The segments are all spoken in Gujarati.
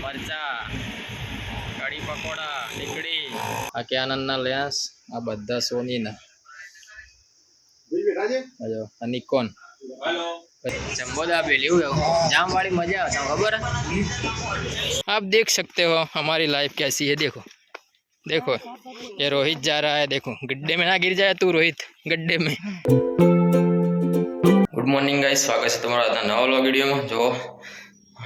મરચા કઢી પકોડા ટીકડી આ કેનનના લેન્સ આ બધા સોનીના જો આ નિકોન जम्बोदा बेली जाम वाली मजा आता है खबर है। आप देख सकते हो हमारी लाइफ कैसी है। देखो देखो ये रोहित जा रहा है, देखो गड्ढे में ना गिर जाए तू रोहित गड्ढे में। गुड मॉर्निंग गाइस, स्वागत है तुम्हारा आज नवा व्लॉग वीडियो में। जो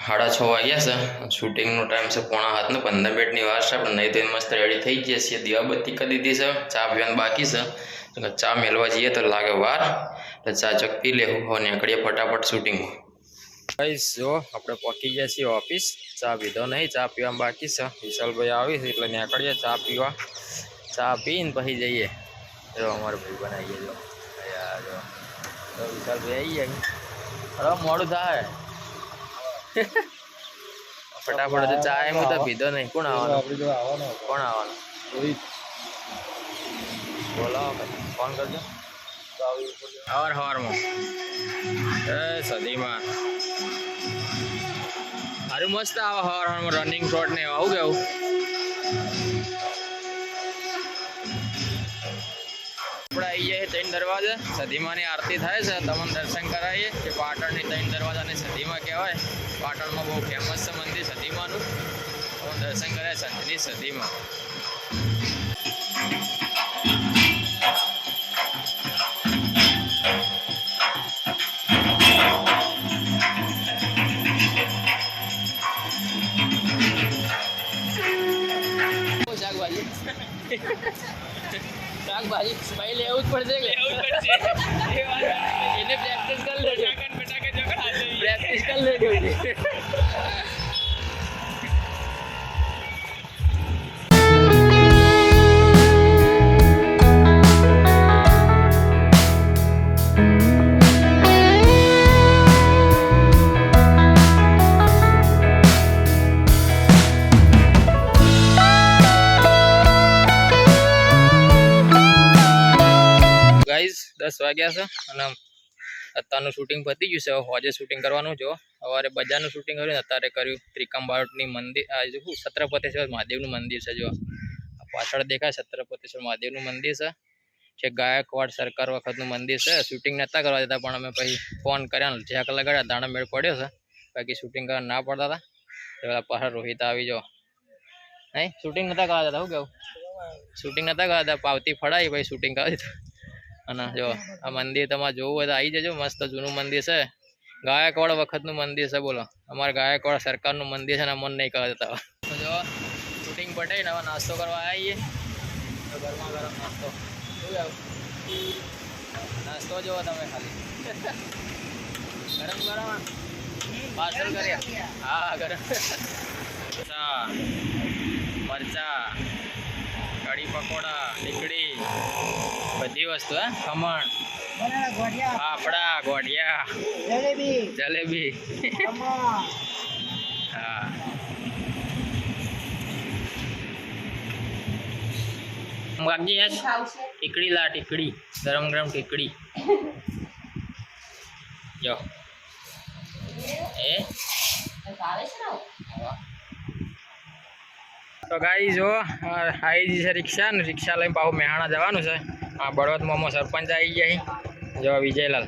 6:30 वाग्या છે, શૂટિંગનો ટાઈમ છે 7:45 ને 15 મિનિટની વાર છે। આપણે નહીં તો મસ્ત રેડી થઈ ગયા છીએ, દીવાબત્તી કરી દીધી છે, ચા પીવાનું બાકી છે। ચા મેળવા જઈએ તો લાગે વાર, તો ચા ચક પી લેવું અને નીકળીએ ફટાફટ શૂટિંગમાં। ગાઈસ જો આપણે પહોંચી ગયા છીએ ઓફિસ, ચા પીધો નહીં, ચા પીવામાં બાકી છે। વિશાલભાઈ આવી છે એટલે નીકળીએ ચા પીવા, ચા પીને પછી જઈએ। જો અમારો ભાઈ બનાવીએ જો યાર, જો તો વિશાલભાઈ આવી ગયા, હવે મોડું થાય ફટાફટ તો ચા એમ તો પીધો નહીં। કોણ આવવાનું? કોણ આવવાનું? રોહિત બોલાવો ભાઈ, ફોન કરજો હવાર હવારમાં। સદીમાં સારું મસ્ત આવે હવાર હવારમાં રનિંગ પ્લોટ ને આવું કેવું। આપણે આવી જઈએ 3 દરવાજા, સદીમાની આરતી થાય છે, તમને દર્શન કરાવીએ કે પાટણની 3 દરવાજાને સદીમાં કહેવાય। પાટણમાં બહુ ફેમસ છે મંદિર સદીમાનું, દર્શન કર્યા સંતની સદીમાં। શાકભાજી ભાઈ લેવું જ પડશે, એને પ્રેક્ટિસ કરી લેજો, પ્રેક્ટિસ કરી લેજો। ગાઈઝ 10 વાગ્યા છે અને અત્યારનું શૂટિંગ પતી ગયું છે। હવે આજે શૂટિંગ કરવાનું જો, સવારે બજારનું શૂટિંગ કર્યું ને અત્યારે કર્યું ત્રિકમબારોટની મંદિર, આ જો છત્રપતિશ્વર મહાદેવનું મંદિર છે। જો પાછળ દેખાય છત્રપતિશ્વર મહાદેવનું મંદિર છે, જે ગાયકવાડ સરકાર વખતનું મંદિર છે। શૂટિંગ નહોતા કરવા દેતા પણ અમે પછી ફોન કર્યા, જેક લગાડ્યા, દાણા મેળ પડ્યો છે, બાકી શૂટિંગ કરવા ના પડતા હતા। પેલા પાછળ રોહિત આવી જો, નહીં શૂટિંગ નહોતા કરવા દેતા, શું કેવું? શૂટિંગ નહોતા કરવા દેતા, પાવતી ફડાવી પછી શૂટિંગ કરી દીધું। અને જો આ મંદિર તમારે જોવું હોય તો આવી જજો, મસ્ત જૂનું મંદિર છે, ગાયકવાડ વખતનું મંદિર છે। બોલો અમારે ગાયકવાડ સરકારનું મંદિર છે ને મન નહીં કરવા દેતા। જો શૂટિંગ પટાઈને હવે નાસ્તો કરવા આવીએ, તો ગરમા ગરમ નાસ્તો શું આવું નાસ્તો જોવો તમે ખાલી ગરમ ગરમ પાર્સલ કર્યા, હા ગરમ મરચા કઢી પકોડા ટીકડી બધી વસ્તુ, હે ખમણ ફાફડા ગોઢિયા જલેબી હા બાકી ટીકડી લા, ટીકડી ગરમ ગરમ ટીકડી જો એ તો ગાઈ જો આવી છે રિક્ષા ને, રિક્ષા લઈને પાછું મહેસાણા જવાનું છે। આ બળવત મોમો સરપંચ આવી ગયા, જો વિજયલાલ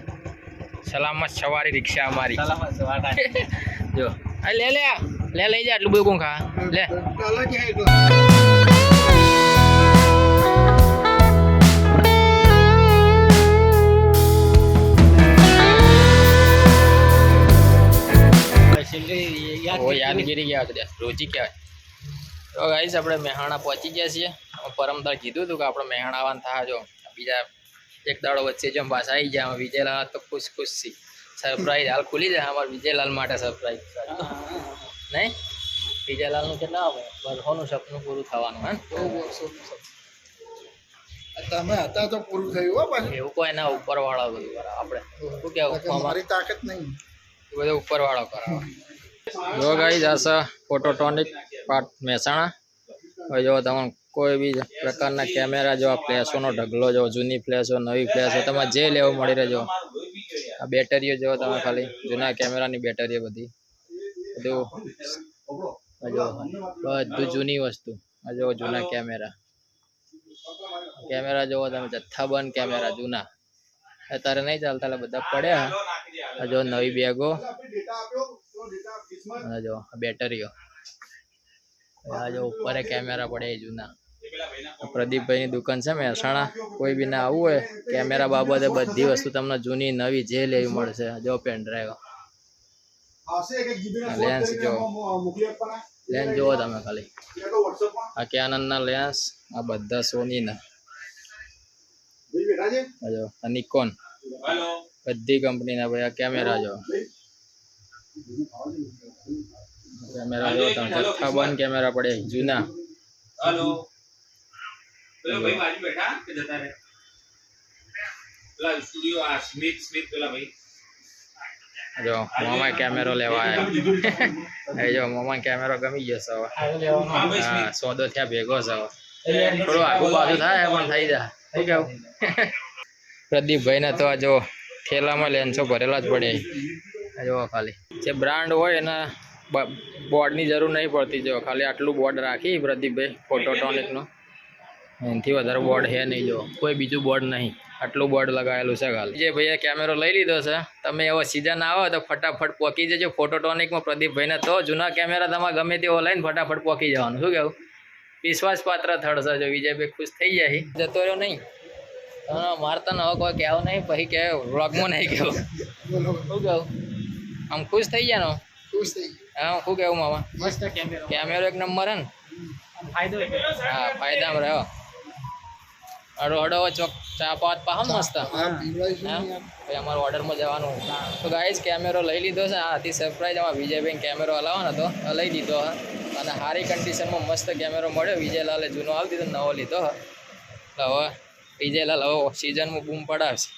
સલામત સવારી રિક્ષા અમારી જો લે લે લે લઈ જા, આટલું બધું કોણ ખા લે। યાદગીરી ગયા રોજી કહેવાય। તો ગાઈસ આપણે મહેસાણા પહોંચી ગયા છીએ। પરમદાર કીધું હતું કે આપણે મહેસાણા આવવાનું થાય, જો બીજા એક દાડો વચ્ચે જેમ પાછા આવી ગયા। વિજયલાલ તો ખુશ થી સરપ્રાઈઝ હાલ ખુલી જાય અમારે વિજયલાલ માટે સરપ્રાઈઝ, નહીં વિજયલાલનું કેટલા વર્ષોનું સપનું પૂરું થવાનું, હે તમે હતા તો પૂરું થયું હો પાછું, એવું કોઈ ના ઉપર વાળો બધું આપણે શું કેવું, મારી તાકાત નહીં, બધું ઉપર વાળો કરાવો। જો ગાઈસ આ ફોટોટ્રોનિક પાર્ટ મહેસાણા। હવે જો તમે કોઈ બી પ્રકારના કેમેરા, જો આ ફ્લેશોનો ઢગલો, જો જૂની ફ્લેશો નવી ફ્લેશો તમારે જે લેવું મળી રહેજો। આ બેટરીઓ જો તમે ખાલી જૂના કેમેરાની બેટરીઓ બધી બધું જૂની વસ્તુ. આ જો જૂના કેમેરા જોવો તમે, જથ્થાબંધ કેમેરા જૂના, અત્યારે નહીં ચાલતા એટલે બધા પડ્યા. આ જો નવી બેગો, અને જો બેટરીઓ, આ જો ઉપર કેમેરા પડ્યા જૂના. પ્રદીપભાઈ ની દુકાન છે મહેસાણા. કોઈ બી ના આવવું હોય કેમેરા બાબતે બધી વસ્તુ તમને જૂની નવી જે લેવી મળશે. જો પેન ડ્રાઈવ, લેન્સ જો, લેન્સ જોવો તમે ખાલી. આ કેનન ના લેન્સ, આ બધા સોની ના, જો આ નિકોન, બધી કંપની ના ભાઈ આ કેમેરા જો. કેમેરા જો તમે, જથ્થાબંધ કેમેરા પડે જૂના. જો મોમાં કેમેરો લેવા આવ્યા. જો મોમાં કેમેરો ગમી જશે હવે. હા, સોદો થયા ભેગો છે હવે. થોડું આગુ બાજુ થાય પણ થઈ જાય. શું કેવું? પ્રદીપભાઈ ને તો આ જો થેલામાં લેન્સો ભરેલા જ પડે. જો ખાલી જે બ્રાન્ડ હોય એના બોર્ડની જરૂર નહીં પડતી. જો ખાલી આટલું બોર્ડ રાખી પ્રદીપભાઈ ફોટોટોનિક નો, એનાથી વધારે બોર્ડ હે નહીં. જો કોઈ બીજું બોર્ડ નહીં, આટલું બોર્ડ લગાવેલું છે ખાલી. જે ભાઈએ કેમેરો લઈ લીધો છે, તમે એવો સિઝન આવે તો ફટાફટ પહોંચી જજો ફોટોટોનિકમાં પ્રદીપભાઈને. તો જૂના કેમેરા તમારે ગમે તેવો લઈને ફટાફટ પહોંચી જવાનું. શું કેવું? વિશ્વાસપાત્ર થડશે. જો વિજયભાઈ ખુશ થઈ જાય. જતો રહ્યો નહીં મારતા ન હવે કોઈ કહેવું નહીં, પછી કે વ્લોગમાં નહીં કહેવું. શું કેવું? આમ ખુશ થઈ જાય ને? ખુશ થઈ હા, શું કેવું મામા? મસ્ત કેમેરો એક નંબર હે ને? ફાયદો. હા, ફાયદામાં રહ્યો. અડો અડો ચોક ચા પાત પાહો મસ્ત. ભાઈ અમારો ઓર્ડરમાં જવાનું. તો ગાઈસ કેમેરો લઈ લીધો છે. આ હતી સરપ્રાઈઝ. આમાં વિજયભાઈ કેમેરો હલાવવાનો હતો, લઈ દીધો હે. અને સારી કન્ડિશનમાં મસ્ત કેમેરો મળ્યો. વિજયલાલે જૂનો આવી દીધો, નવો લીધો હે. હવે વિજયલાલ હવે સિઝનમાં બૂમ પડાવશે.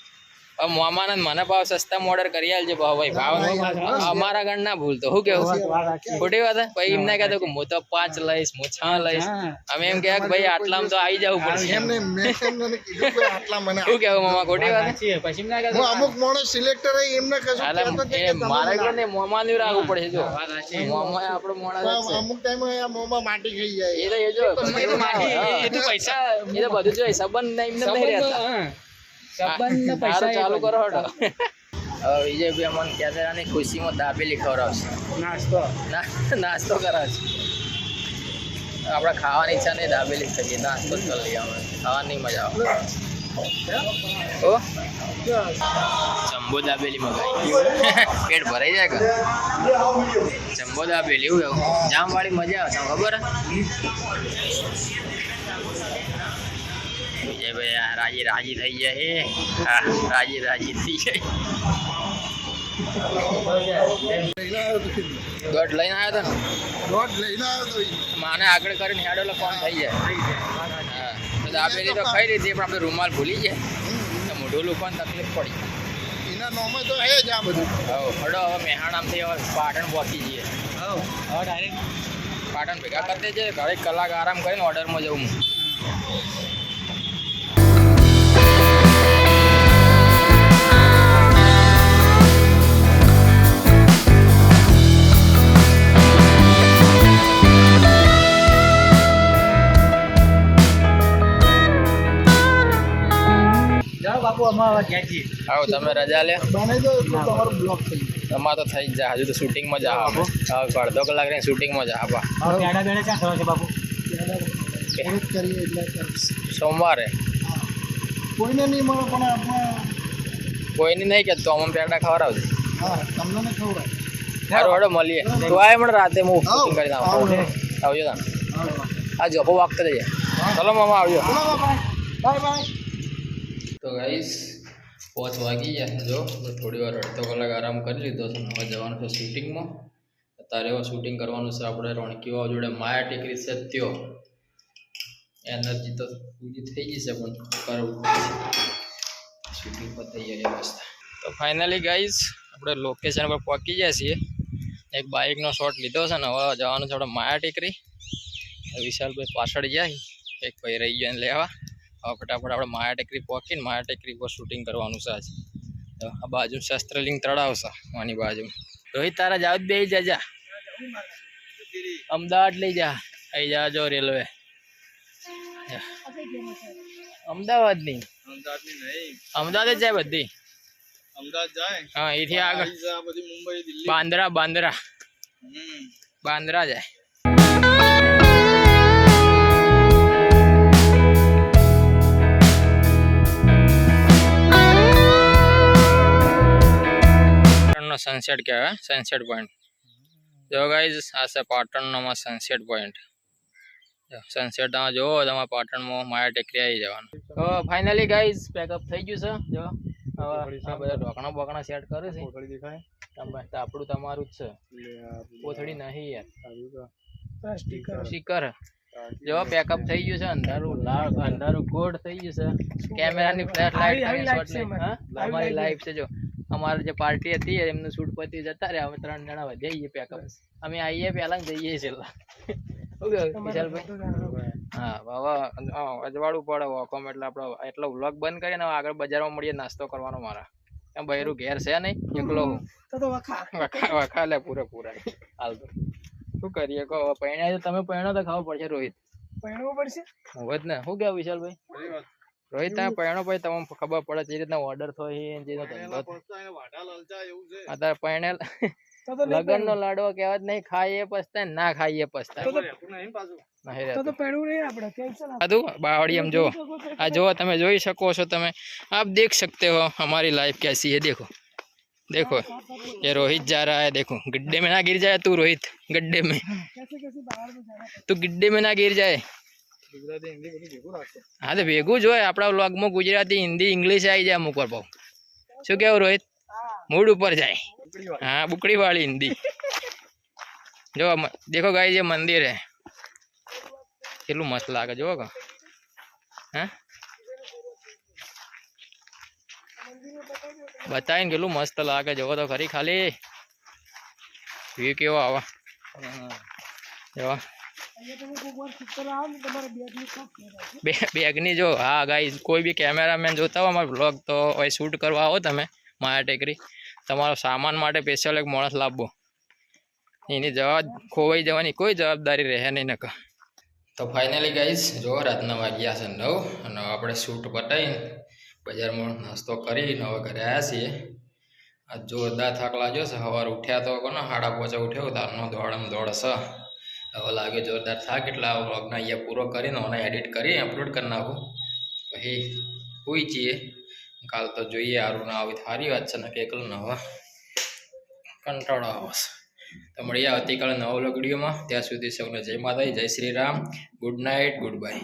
હવે મોમાને મને ભાવ સસ્તામાં ઓર્ડર કરી આલજે ભાઈ. ભાવ અમારા ગણ ના ભૂલતો. શું કેવું? ખોટી વાત હે? પછી એમને કહેતો કે હું તો 5 લઈશ, હું 6 લઈશ. અમે એમ કહે કે ભાઈ આટલામાં તો આવી જવું પડશે. શું કેવું મામા? ખોટી વાત? અમુક માણસ સિલેક્ટર એમને મારે ને મોમાનું રાખવું પડે. જો મોમા આપણો મોણા અમુક ટાઈમે મોમાં માટી ખાઈ જાય. એ તો પૈસા એ તો બધું જો સંબંધ એમને નહીં રહેતા. ચાલુ કરો હટો. હવે વિજયભાઈ અમને કેમેરાની ખુશીમાં દાબેલી ખવડાવશે. નાસ્તો કરાવશે. આપણે ખાવાની ઈચ્છા નહીં, દાબેલી થઈ નાસ્તો જ કરી લઈએ. અમે ખાવાની મજા આવે. ઓ જમ્બો દાબેલી મગાવી, પેટ ભરાઈ જાય કે જમ્બો દાબેલી. એવું જામ વાળી મજા આવે. ખબર હે ભાઈ? રાજી થઈ જાય. રાજી થઈ જાય. દોઢ લઈને આવ્યો હતો ને? દોઢ લઈને આવ્યો તો માને આગળ કરીને હેડો ફોન થઈ જાય. હા, તો દાબેલી તો ખાઈ લીધી પણ આપણે રૂમાલ ભૂલી જાય તો મોઢું લૂકવાની તકલીફ પડી. એના નોમાં તો હે જ આ બધું. હવે હડો હવે મહેસાણામાંથી હવે પાટણ પહોંચી જઈએ. હવે ડાયરેક્ટ પાટણ ભેગા કરી દેજે. ઘરે કલાક આરામ કરીને ઓર્ડરમાં જવું. બાપુ અમારા ગયા છીએ. આવો તમે રજા લે. બને તો તમારો બ્લોક થઈ જાય. તમારે તો થઈ જ જાય. હજુ તો શૂટિંગમાં જ આવો. હવે અડધો કલાક રહીને શૂટિંગમાં જ આપા. પેડા બેડા ક્યાં થયો છે બાપુ? કરીએ એટલે સોમવારે કોઈને નહીં મળે પણ આપણે કોઈની નહીં કે તો અમને પેડા ખવડાવજો. હા તમને ને ખવડાય. સારું હડો મળીએ. તો આય પણ રાતે હું શૂટિંગ કરી નાખું. આવજો તમે. આ જોપો વાગતા જઈએ. ચલો મામા આવજો. Bye bye. તો ગાઈસ 5 વાગી ગયા. જો થોડી વાર અડધો કલાક આરામ કરી લીધો છે. હવે જવાનું છે શૂટિંગમાં. અત્યારે હવે શૂટિંગ કરવાનું છે આપણે રોણકીઓ જોડે. માયા ટેકરી છે ત્યો. એનર્જી તો પૂરી થઈ ગઈ છે પણ કરવું શૂટિંગ પર થઈ જાય વ્યવસ્થા. તો ફાઇનલી ગાઈસ આપણે લોકેશન પર પહોંચી ગયા છીએ. એક બાઇકનો શોટ લીધો છે ને હવે જવાનું છે આપણે માયા ટેકરી. વિશાલભાઈ પાછળ જાય, એક ભાઈ રહી ગયા લેવા. હવે ફટાફટ આપણે માયા ટેકરી પહોંચીને માયા ટેકરી પર શૂટિંગ કરવાનું છે આજે. તો આ બાજુ શસ્ત્રલિંગ તળાવ છે આની બાજુ. રોહિત તારા જાવ બે જજા. અમદાવાદ લઈ જા અહીં જા જો રેલવે અમદાવાદ ની અમદાવાદ જ જાય બધી હા અહીંથી આગળ બાંદ્રા બાંદ્રા બાંદ્રા જાય સનસેટ કહેવાય સનસેટ પોઈન્ટ જો ગાઈઝ આ છે પાટણમાં સનસેટ પોઈન્ટ સનસેટ તમે જોવો તમારે પાટણમાં માયા ટેકરી આવી જવાનું તો ફાઇનલી ગાઈઝ પેકઅપ થઈ ગયું છે જો હવે આ બધા ઢોકણા બોકણા સેટ કરે છે આપણું તમારું જ છે કોથળી નહીં યાર સ્ટીકર જો પેકઅપ થઈ ગયું છે અંધારું ગોળ થઈ ગયું છે કેમેરાની ફ્લેશ લાઈટ અમારી લાઈફ છે જો અમારે જે પાર્ટી હતી એમનું શૂટ પતિ જતા રહ્યા અમે 3 જણા વધ્યા પેકઅપ અમે આવીએ પહેલા જઈએ છેલ્લા હા બાબા અજવાળું પડે વોકોમ એટલે આપડે એટલો વ્લોગ બંધ કરીને આગળ બજારમાં મળીએ નાસ્તો કરવાનો મારા એમ બૈરું ઘેર છે નહીં એકલો વખા લે પૂરેપૂરા હાલ તો શું કરીએ કહો પૈણા તમે પૈણો તો ખાવો પડશે રોહિત પહેરવું પડશે હવે જ ને શું કેવું વિશાલભાઈ રોહિત તમે પૈણો ભાઈ તમને ખબર પડે જે રીતના ઓર્ડર થાય જેનો ધંધો અત્યારે પૈણેલ લગન નો લાડવો કહેવાત નહીં ખાઈએ પછતાય ના ખાઈએ પછતાય बावड़ी हम जो आ जो તમે જોઈ શકો છો તમે आप देख सकते हो हमारी लाइफ कैसी है देखो देखो ये रोहित जा रहा है देखो गड्ढे में ना गिर जाए तू रोहित गड्ढे में तू गड्ढे में ना गिर जाए हाँ तो भेगू जो है अपना व्लॉग में गुजराती हिंदी इंग्लिश आई जाए मुख पर पाऊ शू कहू रोहित मूड ऊपर जाए हाँ बुकड़ी वाली हिंदी जो देखो गाइस ये मंदिर है કેટલું મસ્ત લાગે જો કે હે બતાવીને કેટલું મસ્ત લાગે જો તો ખરી ખાલી વ્યૂ કેવો આવે જો બેગની જો હા ગાઈસ કોઈ બી કેમેરામેન જોતા હો અમારો વ્લોગ તો એ શૂટ કરવા આવો તમે માયા ટેકરી તમારો સામાન માટે સ્પેશિયલ એક માણસ લાવવો એની ખોવાઈ જવાની કોઈ જવાબદારી રહે નહીં નકા तो फाइनली गाइज जो रातना वाग्या से 9 અને આપણે શૂટ પટાઈને બજારમાં નાસ્તો કરીને હવે ઘરે આવ્યા છીએ આ જોરદાર થાક લાગ્યો છે સવારે ઉઠ્યા તો કોને 5:30 ઉઠ્યો તારનો દોડમ દોડ છે હવે લાગે જોરદાર થાક એટલે આ વ્લોગને અહીંયા પૂરો કરીને ઓને એડિટ કરી અપલોડ કરી નાખું પછી હોઈ છીએ કાલ તો જોઈએ આરું ના આવી સારી વાત છે ને કે એકલું ન હવે કંટાળો આવે तो મળીએ આવતીકાલે નવો વ્લોગ વિડીયોમાં ત્યાં સુધી સૌને જય માતાજી જય Shri Ram good night good bye.